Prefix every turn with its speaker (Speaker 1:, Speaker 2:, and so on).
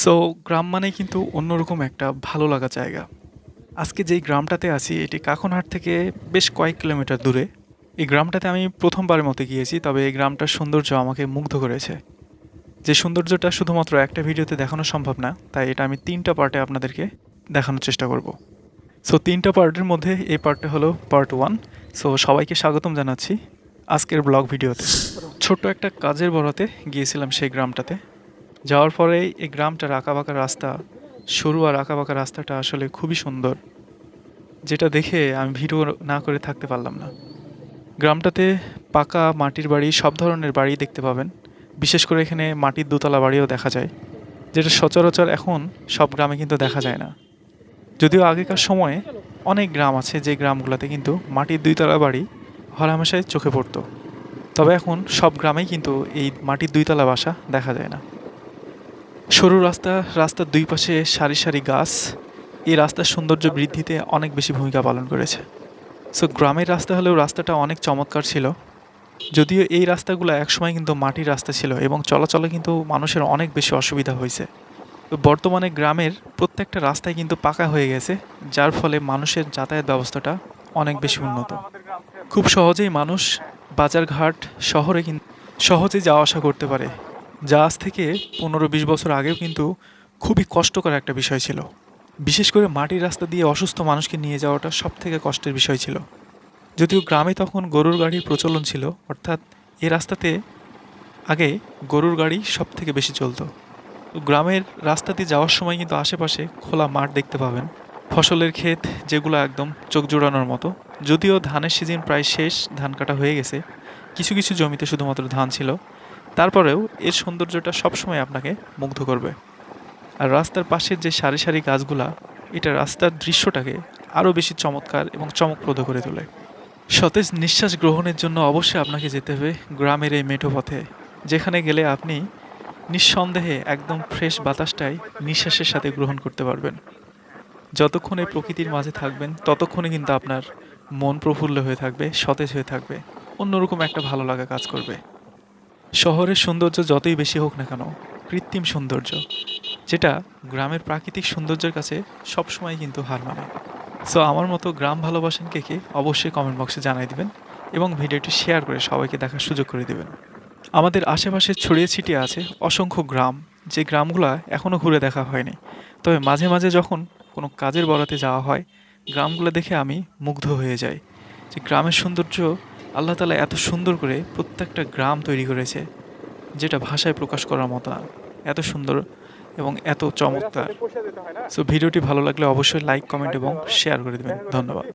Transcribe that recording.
Speaker 1: So গ্রাম মানেই কিন্তু অন্যরকম একটা ভালো লাগা জায়গা। আজকে যেই গ্রামটাতে আছি এটি কাকনহাট থেকে বেশ কয়েক কিলোমিটার দূরে। এই গ্রামটাতে আমি প্রথমবারের মতো গিয়েছি, তবে এই গ্রামটার সৌন্দর্য আমাকে মুগ্ধ করেছে। যে সৌন্দর্যটা শুধুমাত্র একটা ভিডিওতে দেখানো সম্ভব না, তাই এটা আমি ৩টা পার্টে আপনাদেরকে দেখানোর চেষ্টা করব। সো ৩টা পার্টের মধ্যে এই পার্টটা হলো পার্ট 1। সো সবাইকে স্বাগতম জানাচ্ছি আজকের ব্লগ ভিডিওতে। ছোট্ট একটা কাজের বরাতে গিয়েছিলাম সেই গ্রামটাতে। যাওয়ার পরেই এই গ্রামটার আঁকাবাঁকা রাস্তা, সরু আর আঁকাবাঁকা রাস্তাটা আসলে খুবই সুন্দর, যেটা দেখে আমি ভিডিও না করে থাকতে পারলাম না। গ্রামটাতে পাকা মাটির বাড়ি, সব ধরনের বাড়ি দেখতে পাবেন। বিশেষ করে এখানে মাটির দোতলা বাড়িও দেখা যায়, যেটা সচরাচর এখন সব গ্রামে কিন্তু দেখা যায় না। যদিও আগেকার সময়ে অনেক গ্রাম আছে যে গ্রামগুলোতে কিন্তু মাটির দুইতলা বাড়ি হরহামেশাই চোখে পড়তো, তবে এখন সব গ্রামেই কিন্তু এই মাটির দুইতলা বাসা দেখা যায় না। সরু রাস্তা, রাস্তার দুই পাশে সারি সারি গাছ এই রাস্তার সৌন্দর্য বৃদ্ধিতে অনেক বেশি ভূমিকা পালন করেছে। সো গ্রামের রাস্তা হলেও রাস্তাটা অনেক চমৎকার ছিল। যদিও এই রাস্তাগুলো একসময় কিন্তু মাটির রাস্তা ছিল এবং চলাচলে কিন্তু মানুষের অনেক বেশি অসুবিধা হয়েছে। তো বর্তমানে গ্রামের প্রত্যেকটা রাস্তায় কিন্তু পাকা হয়ে গেছে, যার ফলে মানুষের যাতায়াত ব্যবস্থাটা অনেক বেশি উন্নত। খুব সহজেই মানুষ বাজারঘাট শহরে কিন্তু সহজে যাওয়া আসা করতে পারে, যা আজ থেকে ১৫-২০ বছর আগেও কিন্তু খুবই কষ্টকর একটা বিষয় ছিল। বিশেষ করে মাটির রাস্তা দিয়ে অসুস্থ মানুষকে নিয়ে যাওয়াটা সবথেকে কষ্টের বিষয় ছিল। যদিও গ্রামে তখন গরুর গাড়ির প্রচলন ছিল, অর্থাৎ এই রাস্তাতে আগে গরুর গাড়ি সবথেকে বেশি চলতো। তো গ্রামের রাস্তা দিয়ে যাওয়ার সময় কিন্তু আশেপাশে খোলা মাঠ দেখতে পাবেন, ফসলের ক্ষেত যেগুলো একদম চোখ জোড়ানোর মতো। যদিও ধানের সিজন প্রায় শেষ, ধান কাটা হয়ে গেছে, কিছু কিছু জমিতে শুধুমাত্র ধান ছিল, তারপরেও এর সৌন্দর্যটা সবসময় আপনাকে মুগ্ধ করবে। আর রাস্তার পাশের যে সারি সারি গাছগুলা, এটা রাস্তার দৃশ্যটাকে আরও বেশি চমৎকার এবং চমকপ্রদ করে তোলে। সতেজ নিঃশ্বাস গ্রহণের জন্য অবশ্যই আপনাকে যেতে হবে গ্রামের এই মেঠো পথে, যেখানে গেলে আপনি নিঃসন্দেহে একদম ফ্রেশ বাতাসটাই নিঃশ্বাসের সাথে গ্রহণ করতে পারবেন। যতক্ষণ এই প্রকৃতির মাঝে থাকবেন ততক্ষণে কিন্তু আপনার মন প্রফুল্ল হয়ে থাকবে, সতেজ হয়ে থাকবে, অন্যরকম একটা ভালো লাগা কাজ করবে। শহরের সৌন্দর্য যতই বেশি হোক না কেন, কৃত্রিম সৌন্দর্য যেটা গ্রামের প্রাকৃতিক সৌন্দর্যের কাছে সবসময় কিন্তু হার মানে। সো আমার মতো গ্রাম ভালোবাসেন কে কে অবশ্যই কমেন্ট বক্সে জানাই দিবেন এবং ভিডিওটি শেয়ার করে সবাইকে দেখার সুযোগ করে দিবেন। আমাদের আশেপাশে ছড়িয়ে ছিটিয়ে আছে অসংখ্য গ্রাম, যে গ্রামগুলো এখনও ঘুরে দেখা হয়নি। তবে মাঝে মাঝে যখন কোনো কাজের বরাতে যাওয়া হয়, গ্রামগুলো দেখে আমি মুগ্ধ হয়ে যাই যে গ্রামের সৌন্দর্য আল্লাহ তাআলা এত সুন্দর করে প্রত্যেকটা গ্রাম তৈরি করেছে, যেটা ভাষায় প্রকাশ করার মতো না। এত সুন্দর এবং এত চমৎকার। সো ভিডিওটি ভালো লাগলে অবশ্যই লাইক, কমেন্ট এবং শেয়ার করে দেবেন। ধন্যবাদ।